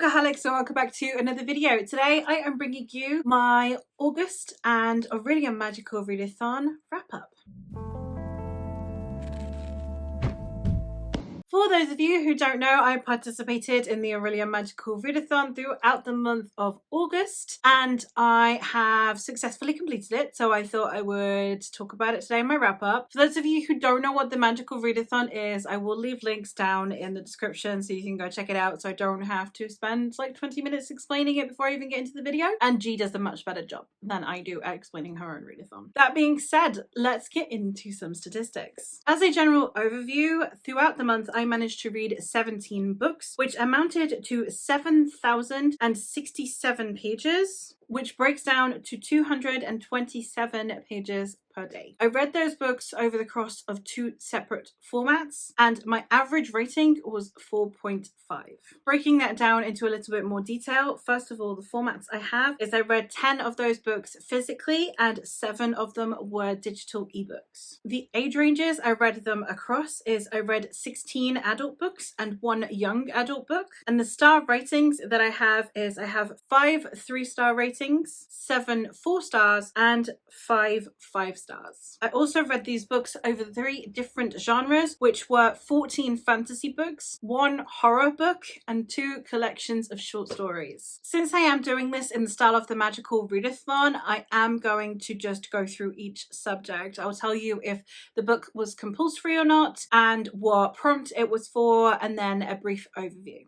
bookaholics, so welcome back to another video. Today I am bringing you my August and Orilium Magical Readathon wrap up. For those of you who don't know, I participated in the Orilium Magical Readathon throughout the month of August and I have successfully completed it, so I thought I would talk about it today in my wrap up. For those of you who don't know what the Magical Readathon is, I will leave links down in the description so you can go check it out so I don't have to spend like 20 minutes explaining it before I even get into the video. And G does a much better job than I do at explaining her own readathon. That being said, let's get into some statistics. As a general overview, throughout the month I managed to read 17 books, which amounted to 7,067 pages, which breaks down to 227 pages per day. I read those books over the course of 2 separate formats and my average rating was 4.5. Breaking that down into a little bit more detail, first of all, the formats I have is I read 10 of those books physically and 7 of them were digital ebooks. The age ranges I read them across is I read 16 adult books and 1 young adult book, and the star ratings that I have is I have 5 3-star ratings, 7 4 stars and 5 5 stars. I also read these books over 3 different genres, which were 14 fantasy books, 1 horror book and 2 collections of short stories. Since I am doing this in the style of the Magical Readathon, I am going to just go through each subject. I'll tell you if the book was compulsory or not and what prompt it was for, and then a brief overview.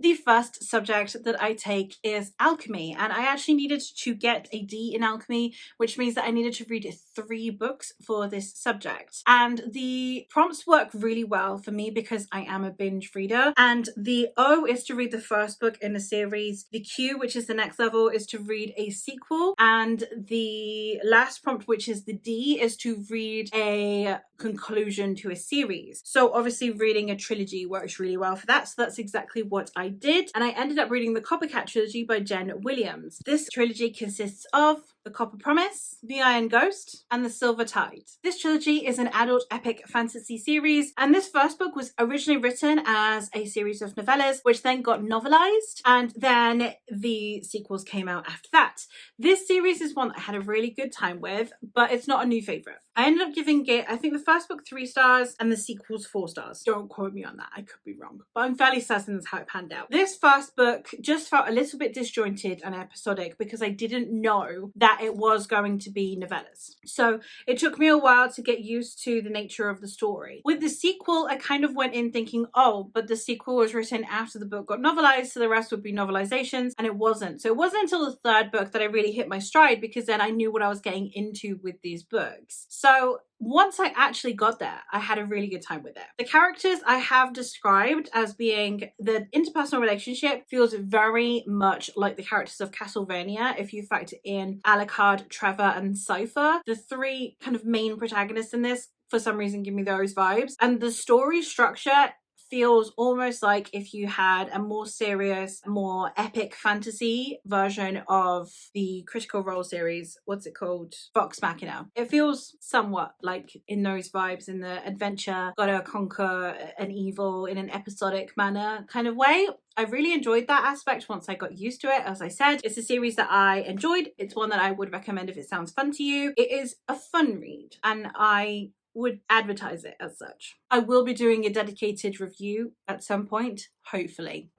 The first subject that I take is Alchemy, and I actually needed to get a D in Alchemy, which means that I needed to read 3 books for this subject. And the prompts work really well for me because I am a binge reader, and the O is to read the first book in a series, the Q, which is the next level, is to read a sequel, and the last prompt, which is the D, is to read a conclusion to a series. So obviously reading a trilogy works really well for that, so that's exactly what I did, and I ended up reading the Coppercat trilogy by Jen Williams. This trilogy consists of The Copper Promise, The Iron Ghost, and The Silver Tide. This trilogy is an adult epic fantasy series, and this first book was originally written as a series of novellas, which then got novelized, and then the sequels came out after that. This series is one that I had a really good time with, but it's not a new favorite. I ended up giving it, I think the first book 3 stars and the sequels 4 stars. Don't quote me on that, I could be wrong, but I'm fairly certain that's how it panned out. This first book just felt a little bit disjointed and episodic because I didn't know that it was going to be novellas. So it took me a while to get used to the nature of the story. With the sequel, I kind of went in thinking, oh, but the sequel was written after the book got novelized, so the rest would be novelizations, and it wasn't. So it wasn't until the 3rd book that I really hit my stride, because then I knew what I was getting into with these books. So once I actually got there, I had a really good time with it. The characters I have described as being, the interpersonal relationship feels very much like the characters of Castlevania if you factor in Alucard, Trevor and Cypher. The 3 kind of main protagonists in this for some reason give me those vibes, and the story structure feels almost like if you had a more serious, more epic fantasy version of the Critical Role series. What's it called? Vox Machina. It feels somewhat like in those vibes, in the adventure, gotta conquer an evil in an episodic manner kind of way. I really enjoyed that aspect once I got used to it. As I said, it's a series that I enjoyed. It's one that I would recommend if it sounds fun to you. It is a fun read and I would advertise it as such. I will be doing a dedicated review at some point, hopefully.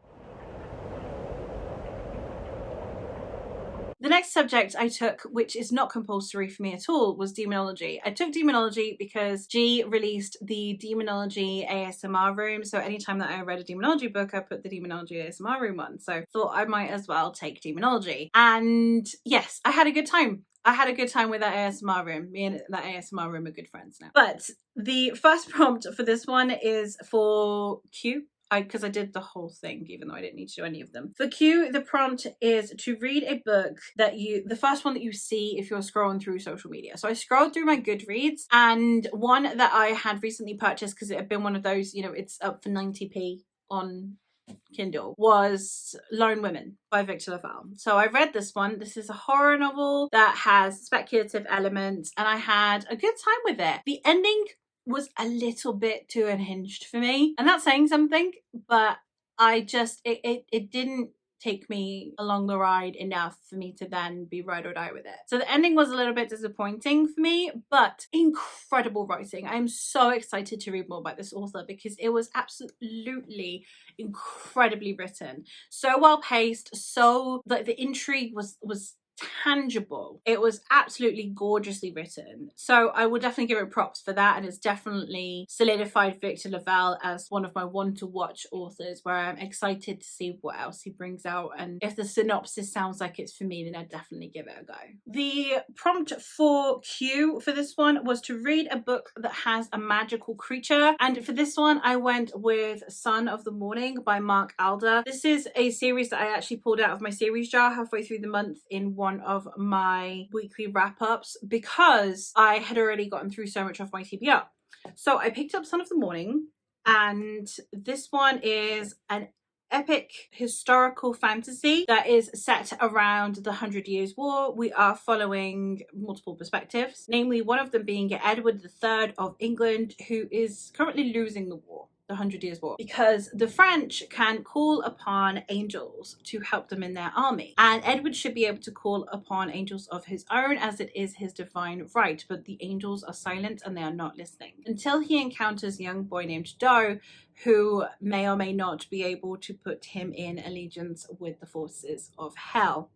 The next subject I took, which is not compulsory for me at all, was Demonology. I took Demonology because G released the Demonology ASMR room, so anytime that I read a Demonology book, I put the Demonology ASMR room on, so thought I might as well take Demonology. And yes, I had a good time. I had a good time with that ASMR room. Me and that ASMR room are good friends now. But the first prompt for this one is for Q. Because I did the whole thing, even though I didn't need to do any of them. For Q, the prompt is to read a book that the first one that you see if you're scrolling through social media. So I scrolled through my Goodreads, and one that I had recently purchased because it had been one of those, you know, it's up for 90p on Kindle, was Lone Women by Victor LaValle. So I read this one. This is a horror novel that has speculative elements, and I had a good time with it. The ending was a little bit too unhinged for me. And that's saying something, but I just, it didn't take me along the ride enough for me to then be ride or die with it. So the ending was a little bit disappointing for me, but incredible writing. I'm so excited to read more about this author because it was absolutely incredibly written. So well paced, so like the intrigue was tangible. It was absolutely gorgeously written. So I will definitely give it props for that, and it's definitely solidified Victor Lavelle as one of my one to watch authors, where I'm excited to see what else he brings out, and if the synopsis sounds like it's for me, then I'd definitely give it a go. The prompt for Q for this one was to read a book that has a magical creature, and for this one I went with Son of the Morning by Mark Alder. This is a series that I actually pulled out of my series jar halfway through the month in one of my weekly wrap-ups because I had already gotten through so much of my TBR. So I picked up Son of the Morning, and this one is an epic historical fantasy that is set around the 100 Years' War. We are following multiple perspectives, namely one of them being Edward III of England, who is currently losing the war, the 100 Years' War, because the French can call upon angels to help them in their army, and Edward should be able to call upon angels of his own as it is his divine right, but the angels are silent and they are not listening until he encounters a young boy named Doe, who may or may not be able to put him in allegiance with the forces of hell.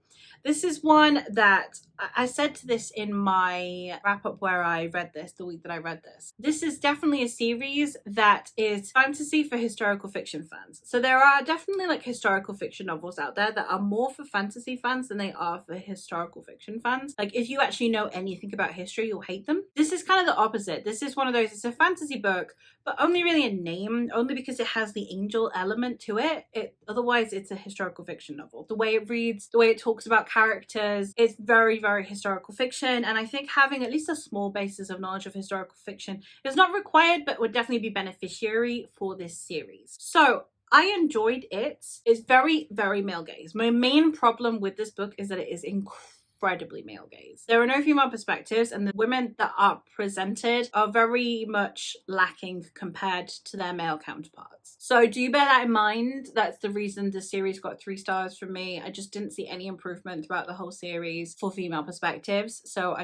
This is one that I said to this in my wrap up where I read this, the week that I read this. This is definitely a series that is fantasy for historical fiction fans. So there are definitely like historical fiction novels out there that are more for fantasy fans than they are for historical fiction fans. Like if you actually know anything about history, you'll hate them. This is kind of the opposite. This is one of those, it's a fantasy book, but only really a name, only because it has the angel element to it. Otherwise it's a historical fiction novel. The way it reads, the way it talks about characters, it's very, very historical fiction, and I think having at least a small basis of knowledge of historical fiction is not required, but would definitely be beneficiary for this series. So I enjoyed it. It's very, very male gaze. My main problem with this book is that it is incredibly male gaze. There are no female perspectives, and the women that are presented are very much lacking compared to their male counterparts. So do bear that in mind. That's the reason the series got 3 stars from me. I just didn't see any improvement throughout the whole series for female perspectives. So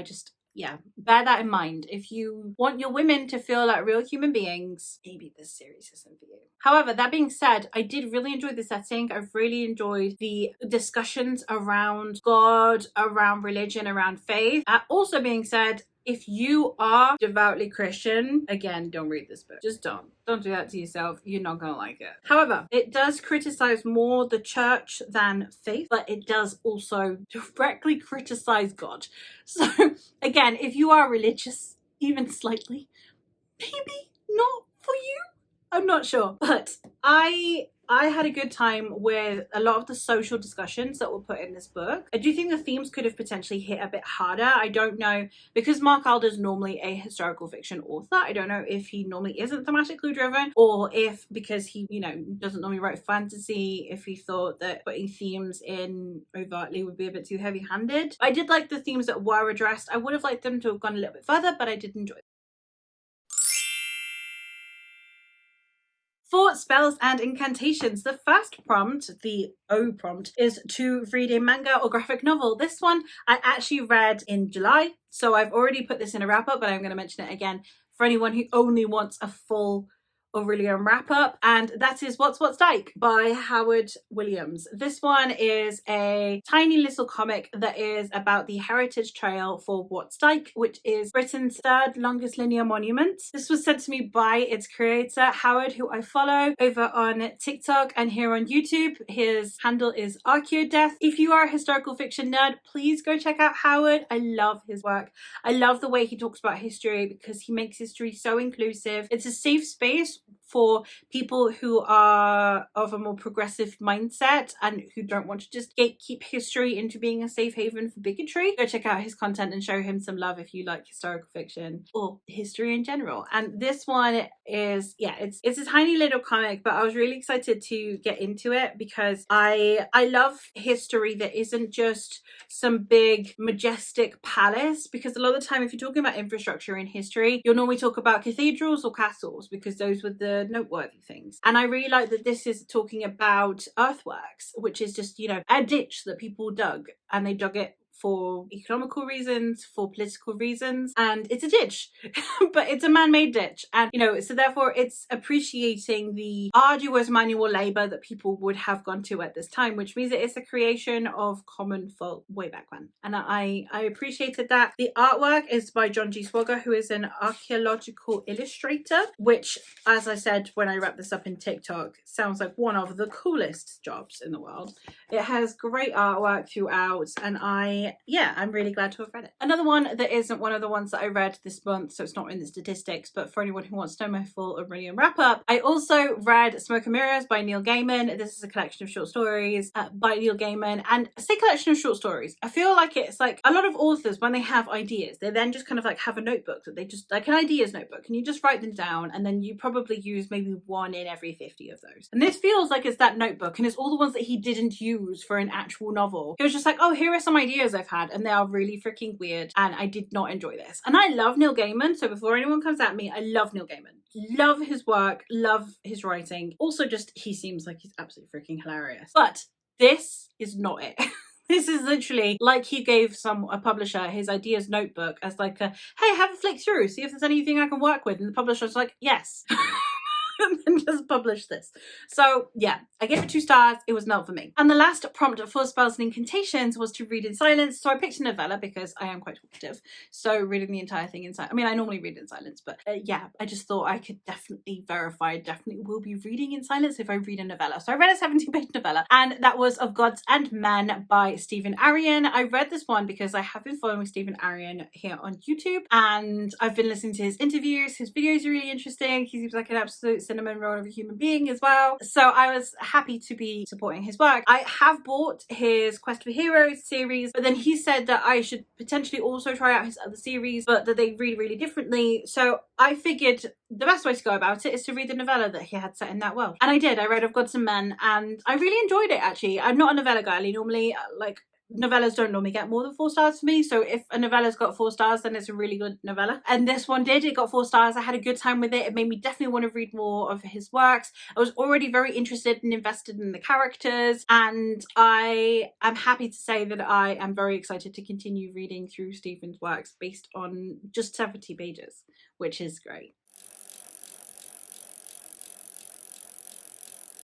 yeah, bear that in mind. If you want your women to feel like real human beings, maybe this series isn't for you. However, that being said, I did really enjoy the setting. I've really enjoyed the discussions around God, around religion, around faith. Also being said, if you are devoutly Christian, again, don't read this book. Just don't. Don't do that to yourself. You're not going to like it. However, it does criticize more the church than faith, but it does also directly criticize God. So again, if you are religious, even slightly, maybe not for you. I'm not sure. But I had a good time with a lot of the social discussions that were put in this book. I do think the themes could have potentially hit a bit harder. I don't know, because Mark Alder is normally a historical fiction author, I don't know if he normally isn't thematically driven, or if because he, doesn't normally write fantasy, if he thought that putting themes in overtly would be a bit too heavy-handed. I did like the themes that were addressed. I would have liked them to have gone a little bit further, but I did enjoy them. For spells and incantations, the first prompt, the O prompt, is to read a manga or graphic novel. This one I actually read in July, so I've already put this in a wrap-up, but I'm going to mention it again for anyone who only wants a full Orilium wrap-up, and that is What's Dyke by Howard Williams. This one is a tiny little comic that is about the heritage trail for What's Dyke, which is Britain's 3rd longest linear monument. This was sent to me by its creator, Howard, who I follow over on TikTok and here on YouTube. His handle is Archaeodeath. If you are a historical fiction nerd, please go check out Howard. I love his work. I love the way he talks about history because he makes history so inclusive. It's a safe space for people who are of a more progressive mindset and who don't want to just gatekeep history into being a safe haven for bigotry. Go check out his content and show him some love if you like historical fiction or history in general. And this one is, yeah, it's a tiny little comic, but I was really excited to get into it because I love history that isn't just some big majestic palace, because a lot of the time if you're talking about infrastructure in history, you'll normally talk about cathedrals or castles because those were the noteworthy things. And I really like that this is talking about earthworks, which is just, you know, a ditch that people dug, and they dug it for economical reasons, for political reasons, and it's a ditch, but it's a man-made ditch. And, you know, so therefore it's appreciating the arduous manual labor that people would have gone to at this time, which means that it's a creation of common folk way back when. And I appreciated that. The artwork is by John G. Swogger, who is an archaeological illustrator, which, as I said when I wrapped this up in TikTok, sounds like one of the coolest jobs in the world. It has great artwork throughout, and I'm really glad to have read it. Another one that isn't one of the ones that I read this month, so it's not in the statistics, but for anyone who wants to know my full Orilium wrap-up, I also read Smoke and Mirrors by Neil Gaiman. This is a collection of short stories by Neil Gaiman. And I say collection of short stories, I feel like it's like a lot of authors, when they have ideas, they then just kind of like have a notebook that they just, like an ideas notebook, and you just write them down, and then you probably use maybe one in every 50 of those. And this feels like it's that notebook, and it's all the ones that he didn't use for an actual novel. It was just like, oh, here are some ideas I've had, and they are really freaking weird, and I did not enjoy this. And I love Neil Gaiman, so before anyone comes at me, I love Neil Gaiman. Love his work, love his writing. Also just, he seems like he's absolutely freaking hilarious. But this is not it. This is literally like he gave a publisher his ideas notebook as like a, hey, have a flick through, see if there's anything I can work with. And the publisher's like, yes. And then just publish this. So yeah, I gave it 2 stars. It was not for me. And the last prompt for spells and incantations was to read in silence. So I picked a novella because I am quite talkative. So reading the entire thing in silence. I mean, I normally read in silence, but yeah, I just thought I could definitely verify, definitely will be reading in silence if I read a novella. So I read a 17-page novella, and that was Of Gods and Men by Stephen Arion. I read this one because I have been following Stephen Arion here on YouTube, and I've been listening to his interviews. His videos are really interesting. He seems like an absolute cinnamon roll of a human being as well. So I was happy to be supporting his work. I have bought his Quest for Heroes series, but then he said that I should potentially also try out his other series, but that they read really differently. So I figured the best way to go about it is to read the novella that he had set in that world. And I did. I read Of Gods and Men, and I really enjoyed it, actually. I'm not a novella girly. Normally, like, novellas don't normally get more than 4 stars for me, so if a novella's got 4 stars, then it's a really good novella. And this one did. It got 4 stars. I had a good time with it. It made me definitely want to read more of his works. I was already very interested and invested in the characters, and I am happy to say that I am very excited to continue reading through Stephen's works based on just 70 pages, which is great.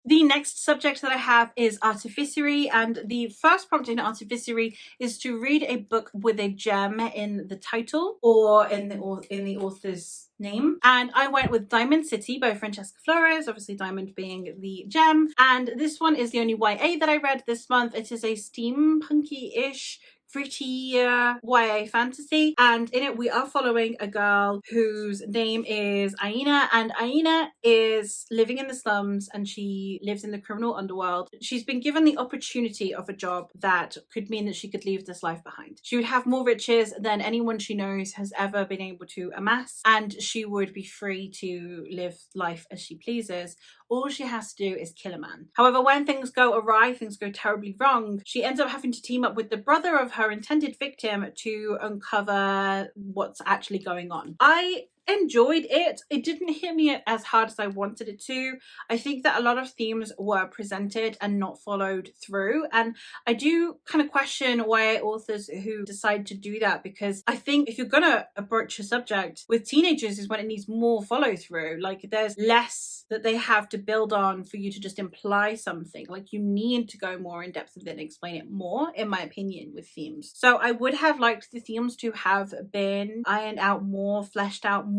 The next subject that I have is Artificery, and the first prompt in Artificery is to read a book with a gem in the title or in the author's name. And I went with Diamond City by Francesca Flores, obviously diamond being the gem. And this one is the only YA that I read this month. It is a steampunky-ish gritty YA fantasy, and in it we are following a girl whose name is Aina, and Aina is living in the slums and she lives in the criminal underworld. She's been given the opportunity of a job that could mean that she could leave this life behind. She would have more riches than anyone she knows has ever been able to amass, and she would be free to live life as she pleases. All she has to do is kill a man. However, when things go awry, things go terribly wrong, she ends up having to team up with the brother of her intended victim to uncover what's actually going on. I enjoyed it. It didn't hit me as hard as I wanted it to. I think that a lot of themes were presented and not followed through, and I do kind of question YA authors who decide to do that, because I think if you're gonna approach a subject with teenagers is when it needs more follow through. Like, there's less that they have to build on for you to just imply something. Like, you need to go more in depth with it and explain it more, in my opinion, with themes. So I would have liked the themes to have been ironed out more, fleshed out more.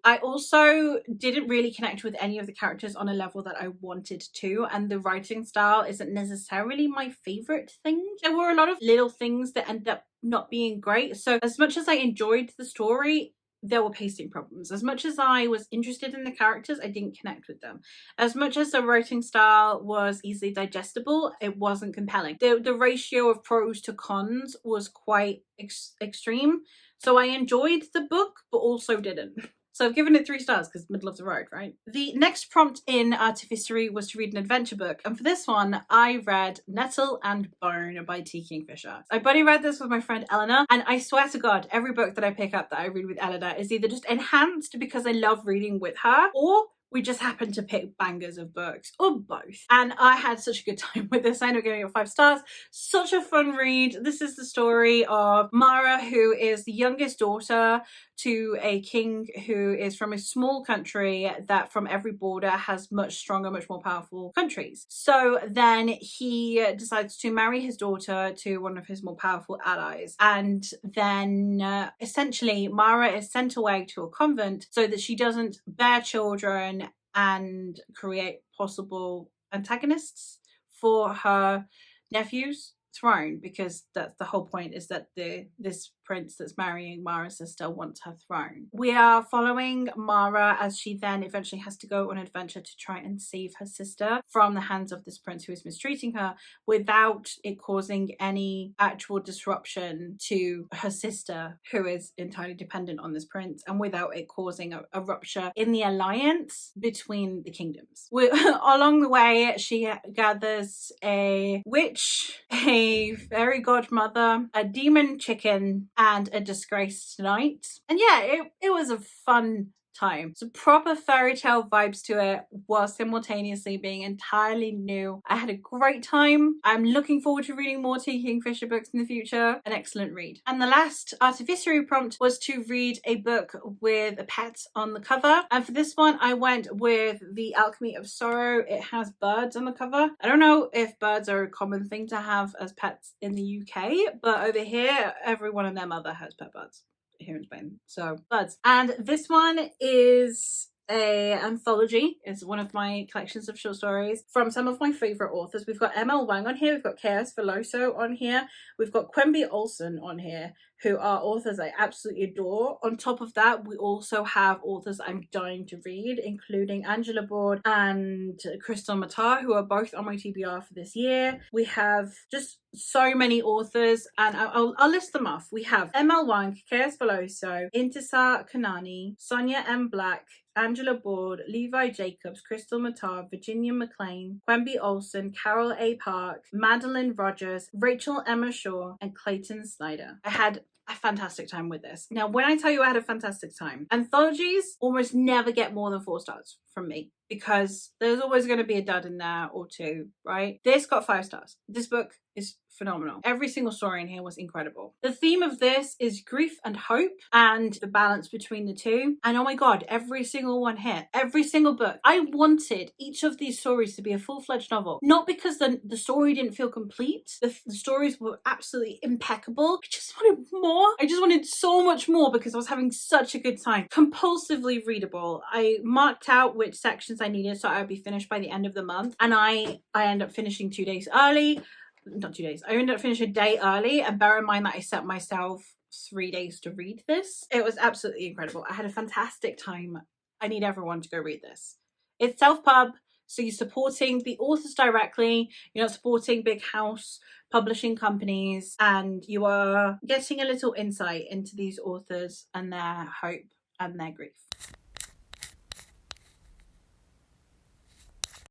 I also didn't really connect with any of the characters on a level that I wanted to, and the writing style isn't necessarily my favorite thing. There were a lot of little things that ended up not being great. So as much as I enjoyed the story, there were pacing problems. As much as I was interested in the characters, I didn't connect with them. As much as the writing style was easily digestible, it wasn't compelling. The ratio of pros to cons was quite extreme. So I enjoyed the book, but also didn't. So I've given it 3 stars because middle of the road, right? The next prompt in Artificery was to read an adventure book. And for this one, I read Nettle and Bone by T. Kingfisher. I buddy read this with my friend Eleanor. And I swear to God, every book that I pick up that I read with Eleanor is either just enhanced because I love reading with her, or we just happened to pick bangers of books, or both. And I had such a good time with this. I ended up giving it 5 stars. Such a fun read. This is the story of Mara, who is the youngest daughter to a king who is from a small country that from every border has much stronger, much more powerful countries. So then he decides to marry his daughter to one of his more powerful allies. And then essentially Mara is sent away to a convent so that she doesn't bear children and create possible antagonists for her nephew's throne, because that's the whole point, is that this prince that's marrying Mara's sister wants her throne. We are following Mara as she then eventually has to go on an adventure to try and save her sister from the hands of this prince who is mistreating her, without it causing any actual disruption to her sister, who is entirely dependent on this prince, and without it causing a rupture in the alliance between the kingdoms. Along the way, she gathers a witch, a fairy godmother, a demon chicken, and a disgraced knight. And yeah, it was a fun time. So proper fairy tale vibes to it, while simultaneously being entirely new. I had a great time. I'm looking forward to reading more T. Kingfisher books in the future. An excellent read. And the last Artificery prompt was to read a book with a pet on the cover. And for this one, I went with The Alchemy of Sorrow. It has birds on the cover. I don't know if birds are a common thing to have as pets in the UK, but over here, everyone and their mother has pet birds here in Spain. So birds. And this one is a anthology. It's one of my collections of short stories from some of my favorite authors. We've got M.L. Wang on here, we've got K.S. Veloso on here, we've got Quimby Olsen on here, who are authors I absolutely adore. On top of that, we also have authors I'm dying to read, including Angela Board and Crystal Matar, who are both on my TBR for this year. We have just so many authors, and I'll list them off. We have M.L. Wang, K.S. Veloso, Intisar Kanani, Sonia M. Black, Angela Board, Levi Jacobs, Crystal Matar, Virginia McLean, Quimby Olsen, Carol A. Park, Madeline Rogers, Rachel Emma Shaw, and Clayton Snyder. I had a fantastic time with this. Now, when I tell you I had a fantastic time, anthologies almost never get more than 4 stars from me, because there's always going to be a dud in there or 2, right? This got 5 stars. This book is phenomenal. Every single story in here was incredible. The theme of this is grief and hope, and the balance between the two. And oh my God, every single one hit. Every single book. I wanted each of these stories to be a full-fledged novel. Not because the story didn't feel complete. The stories were absolutely impeccable. I just wanted more. I just wanted so much more because I was having such a good time. Compulsively readable. I marked out which sections I needed so I would be finished by the end of the month. And I ended up finishing 2 days early. Not 2 days. I ended up finishing a day early, and bear in mind that I set myself 3 days to read this. It was absolutely incredible. I had a fantastic time. I need everyone to go read this. It's self-pub, so you're supporting the authors directly. You're not supporting big house publishing companies, and you are getting a little insight into these authors and their hope and their grief.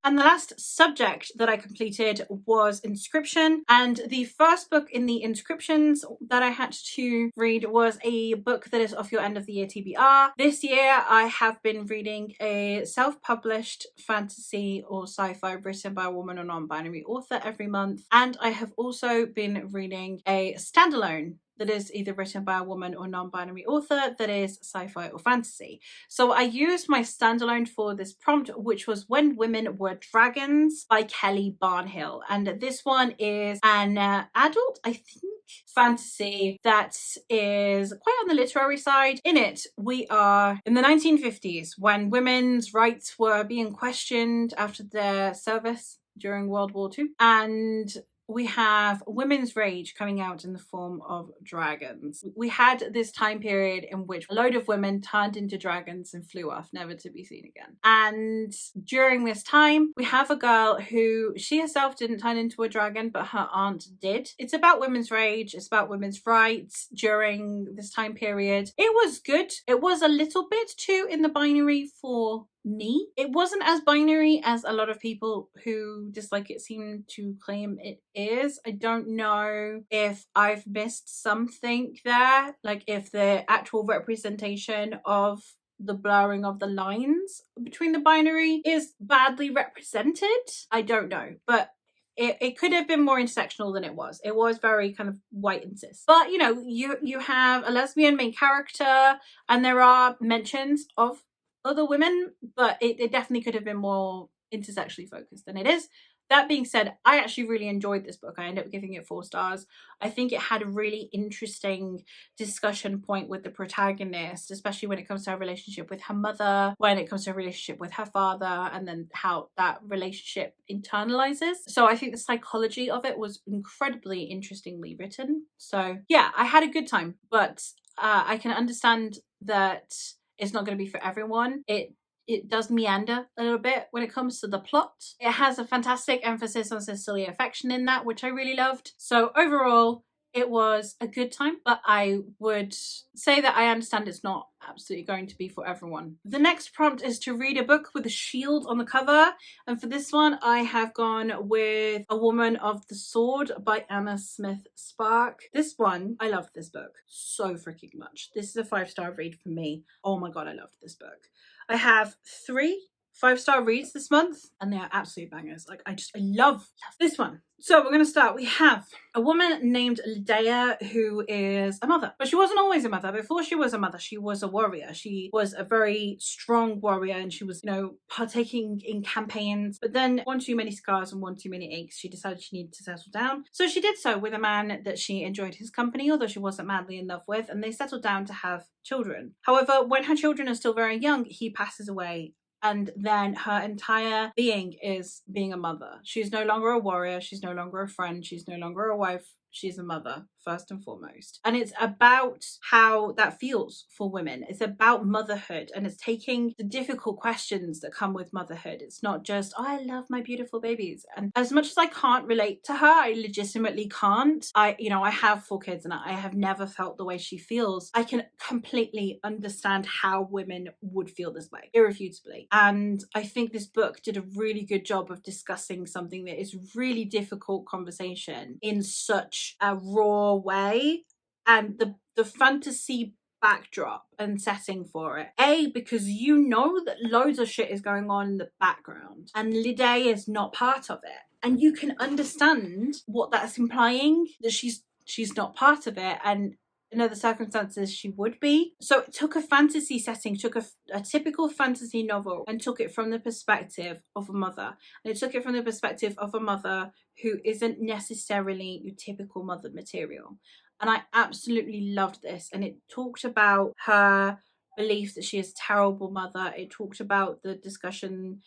And the last subject that I completed was Inscription. And the first book in the Inscriptions that I had to read was a book that is off your end of the year TBR. This year, I have been reading a self-published fantasy or sci-fi written by a woman or non-binary author every month. And I have also been reading a standalone that is either written by a woman or non-binary author that is sci-fi or fantasy. So I used my standalone for this prompt, which was When Women Were Dragons by Kelly Barnhill. And this one is an adult, I think, fantasy that is quite on the literary side. In it, we are in the 1950s when women's rights were being questioned after their service during World War II. And we have women's rage coming out in the form of dragons. We had this time period in which a load of women turned into dragons and flew off, never to be seen again. And during this time, we have a girl who, she herself didn't turn into a dragon, but her aunt did. It's about women's rage, it's about women's rights during this time period. It was good. It was a little bit too in the binary for me. It wasn't as binary as a lot of people who dislike it seem to claim it is. I don't know if I've missed something there, like if the actual representation of the blurring of the lines between the binary is badly represented. I don't know, but it could have been more intersectional than it was. It was very kind of white and cis. But you know, you have a lesbian main character, and there are mentions of other women, but it definitely could have been more intersectionally focused than it is. That being said, I actually really enjoyed this book. I ended up giving it 4 stars. I think it had a really interesting discussion point with the protagonist, especially when it comes to her relationship with her mother, when it comes to her relationship with her father, and then how that relationship internalizes. So I think the psychology of it was incredibly interestingly written. So yeah, I had a good time, but I can understand that it's not going to be for everyone. It does meander a little bit when it comes to the plot. It has a fantastic emphasis on sisterly affection in that, which I really loved. So overall, it was a good time, but I would say that I understand it's not absolutely going to be for everyone. The next prompt is to read a book with a shield on the cover. And for this one, I have gone with A Woman of the Sword by Anna Smith Spark. This one, I loved this book so freaking much. This is a 5-star read for me. Oh my God, I loved this book. I have 3 5-star reads this month, and they are absolute bangers. Like, I love this one. So we're going to start. We have a woman named Lydia who is a mother, but she wasn't always a mother. Before she was a mother, she was a warrior. She was a very strong warrior, and she was, you know, partaking in campaigns. But then one too many scars and one too many aches, she decided she needed to settle down. So she did so with a man that she enjoyed his company, although she wasn't madly in love with, and they settled down to have children. However, when her children are still very young, he passes away. And then her entire being is being a mother. She's no longer a warrior. She's no longer a friend. She's no longer a wife. She's a mother, first and foremost. And it's about how that feels for women. It's about motherhood, and it's taking the difficult questions that come with motherhood. It's not just, oh, I love my beautiful babies. And as much as I can't relate to her, I legitimately can't. I have 4 kids, and I have never felt the way she feels. I can completely understand how women would feel this way, irrefutably. And I think this book did a really good job of discussing something that is really difficult conversation in such a raw way, and the fantasy backdrop and setting for it. Because you know that loads of shit is going on in the background, and Lydia is not part of it, and you can understand what that's implying, that she's not part of it, and in other circumstances she would be. So it took a fantasy setting, took a typical fantasy novel, and took it from the perspective of a mother. And it took it from the perspective of a mother who isn't necessarily your typical mother material. And I absolutely loved this. And it talked about her belief that she is a terrible mother. It talked about the discussion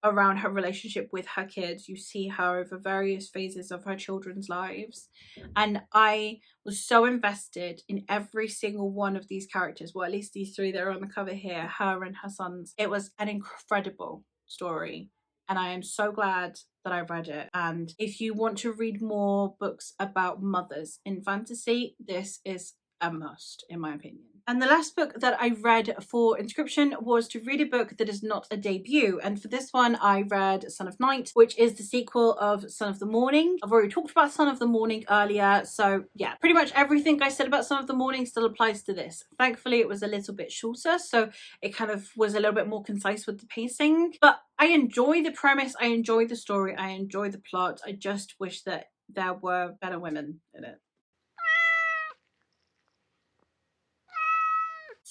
around her relationship with her kids. You see her over various phases of her children's lives, and I was so invested in every single one of these characters, well, at least these 3 that are on the cover here, her and her sons. It was an incredible story, and I am so glad that I read it. And if you want to read more books about mothers in fantasy, this is a must, in my opinion. And the last book that I read for Inscription was to read a book that is not a debut. And for this one, I read Son of Night, which is the sequel of Son of the Morning. I've already talked about Son of the Morning earlier. So yeah, pretty much everything I said about Son of the Morning still applies to this. Thankfully, it was a little bit shorter, so it kind of was a little bit more concise with the pacing. But I enjoy the premise. I enjoy the story. I enjoy the plot. I just wish that there were better women in it.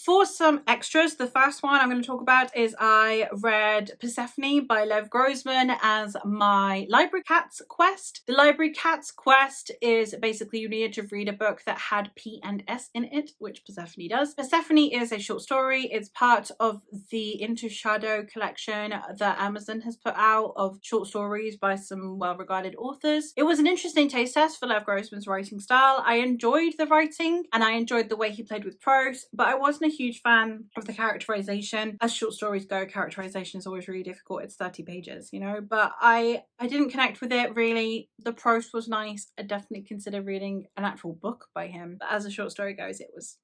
For some extras, the first one I'm going to talk about is I read Persephone by Lev Grossman as my Library Cats quest. The Library Cats quest is basically you needed to read a book that had P and S in it, which Persephone does. Persephone is a short story. It's part of the Into Shadow collection that Amazon has put out of short stories by some well-regarded authors. It was an interesting taste test for Lev Grossman's writing style. I enjoyed the writing and I enjoyed the way he played with prose, but I wasn't a huge fan of the characterization. As short stories go, characterization is always really difficult. It's 30 pages, you know, but I didn't connect with it really. The prose was nice. I definitely consider reading an actual book by him, but as a short story goes, it was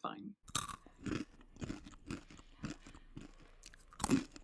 fine.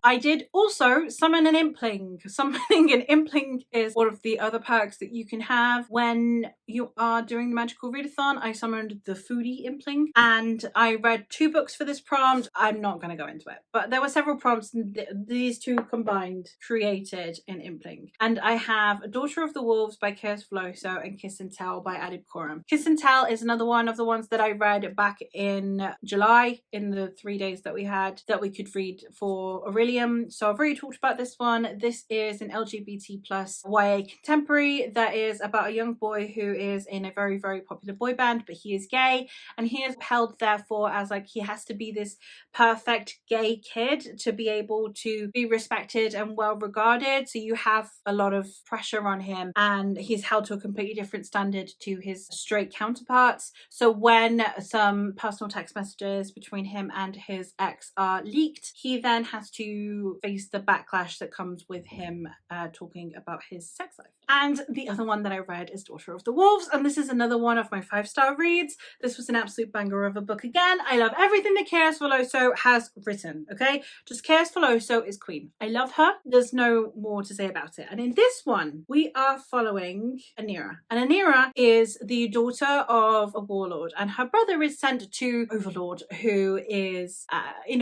I did also summon an Impling. Summoning an Impling is one of the other perks that you can have when you are doing the magical readathon. I summoned the foodie Impling and I read 2 books for this prompt. I'm not going to go into it, but there were several prompts and these 2 combined created an Impling. And I have Daughter of the Wolves by Chaos Veloso and Kiss and Tell by Adib Khorram. Kiss and Tell is another one of the ones that I read back in July in the 3 days that we had that we could read for Orilium. So I've already talked about this one. This is an LGBT plus YA contemporary that is about a young boy who is in a very, very popular boy band, but he is gay and he is held therefore as like he has to be this perfect gay kid to be able to be respected and well regarded. So you have a lot of pressure on him and he's held to a completely different standard to his straight counterparts. So when some personal text messages between him and his ex are leaked, he then has to face the backlash that comes with him talking about his sex life. And the other one that I read is Daughter of the Wolves, and this is another one of my 5-star reads. This was an absolute banger of a book again. I love everything that Chaos Veloso has written, okay? Just Chaos Veloso is queen. I love her. There's no more to say about it. And in this one, we are following Anira. And Anira is the daughter of a warlord, and her brother is sent to Overlord, who is,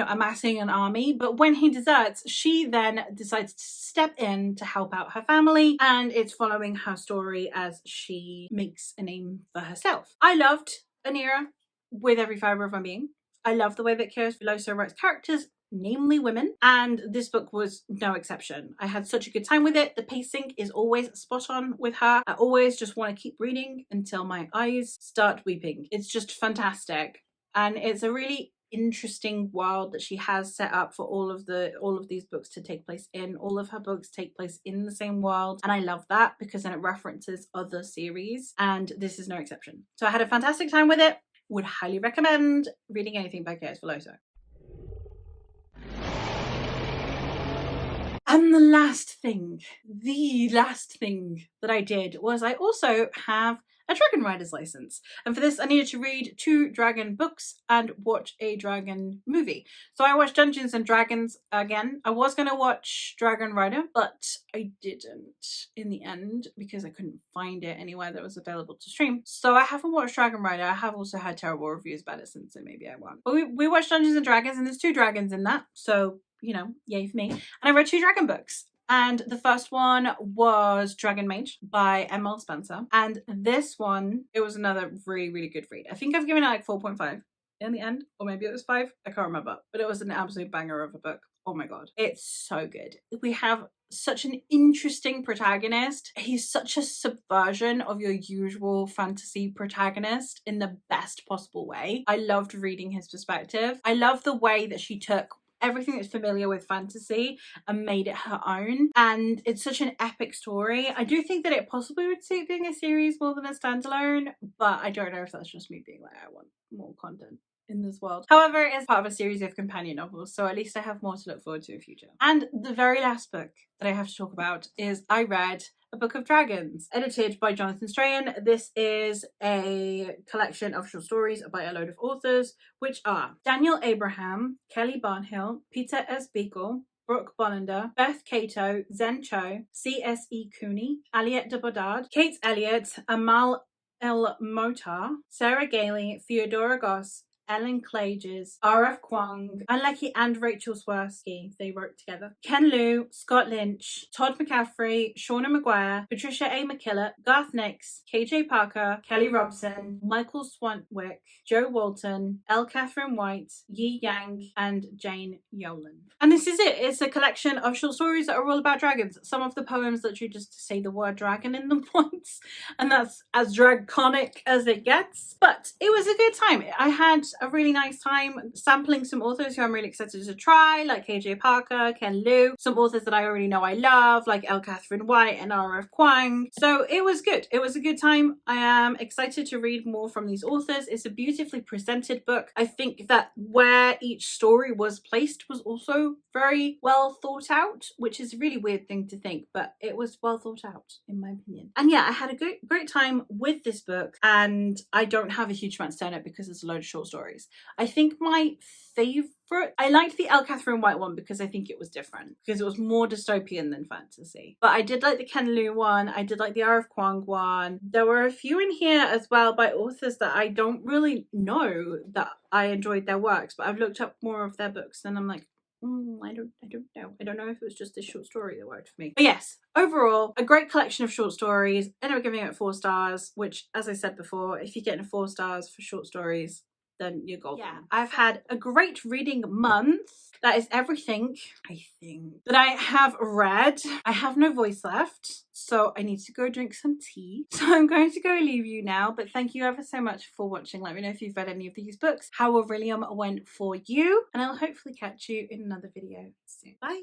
amassing an army. But when he deserts, she then decides to step in to help out her family, and it's following her story as she makes a name for herself. I loved Anira with every fibre of my being. I love the way that Chaos Veloso writes characters, namely women, and this book was no exception. I had such a good time with it. The pacing is always spot on with her. I always just want to keep reading until my eyes start weeping. It's just fantastic, and it's a really interesting world that she has set up for all of these books to take place in. All of her books take place in the same world, and I love that because then it references other series, and this is no exception. So I had a fantastic time with it. Would highly recommend reading anything by Chaos Veloso. And the last thing that I did was I also have a Dragon Rider's license. And for this, I needed to read 2 dragon books and watch a dragon movie. So I watched Dungeons and Dragons again. I was going to watch Dragon Rider, but I didn't in the end because I couldn't find it anywhere that was available to stream. So I haven't watched Dragon Rider. I have also had terrible reviews about it since, so maybe I won't. But we watched Dungeons and Dragons, and there's 2 dragons in that. So, yay for me. And I read 2 dragon books. And the first one was Dragon Mage by M.L. Spencer. And this one, it was another really, really good read. I think I've given it like 4.5 in the end, or maybe it was 5. I can't remember. But it was an absolute banger of a book. Oh my god. It's so good. We have such an interesting protagonist. He's such a subversion of your usual fantasy protagonist in the best possible way. I loved reading his perspective. I love the way that she took everything that's familiar with fantasy and made it her own, and it's such an epic story. I do think that it possibly would suit being a series more than a standalone, but I don't know if that's just me being like, I want more content in this world. However, it is part of a series of companion novels, so at least I have more to look forward to in future. And the very last book that I have to talk about is I read A Book of Dragons, edited by Jonathan Strahan. This is a collection of short stories by a load of authors, which are Daniel Abraham, Kelly Barnhill, Peter S. Beagle, Brooke Bollander, Beth Cato, Zen Cho, C.S.E. Cooney, Aliette de Bodard, Kate Elliott, Amal El Motar, Sarah Gailey, Theodora Goss, Ellen Clages, R.F. Kwong, Alecki and Rachel Swirsky, they wrote together. Ken Liu, Scott Lynch, Todd McCaffrey, Shauna Maguire, Patricia A. McKillop, Garth Nix, KJ Parker, Kelly Robson, Michael Swantwick, Joe Walton, L. Catherine White, Yi Yang, and Jane Yolen. And this is it. It's a collection of short stories that are all about dragons. Some of the poems literally just say the word dragon in them once, and that's as draconic as it gets. But it was a good time. I had a really nice time sampling some authors who I'm really excited to try, like KJ Parker, Ken Liu, some authors that I already know I love, like L. Catherine White and R.F. Kwong. So it was good. It was a good time. I am excited to read more from these authors. It's a beautifully presented book. I think that where each story was placed was also very well thought out, which is a really weird thing to think, but it was well thought out in my opinion. And yeah, I had a great time with this book, and I don't have a huge amount to say on it because there's a load of short stories. I think my favorite, I liked the L. Catherine White one because I think it was different, because it was more dystopian than fantasy. But I did like the Ken Liu one, I did like the R.F. Kwong one. There were a few in here as well by authors that I don't really know that I enjoyed their works, but I've looked up more of their books and I'm like, I don't know. I don't know if it was just this short story that worked for me. But yes, overall, a great collection of short stories. Ended up giving it 4 stars, which, as I said before, if you're getting 4 stars for short stories, then you're golden. Yeah, I've had a great reading month. That is everything, I think, that I have read. I have no voice left, so I need to go drink some tea. So I'm going to go leave you now, but thank you ever so much for watching. Let me know if you've read any of these books, how Orilium went for you, and I'll hopefully catch you in another video soon. Bye!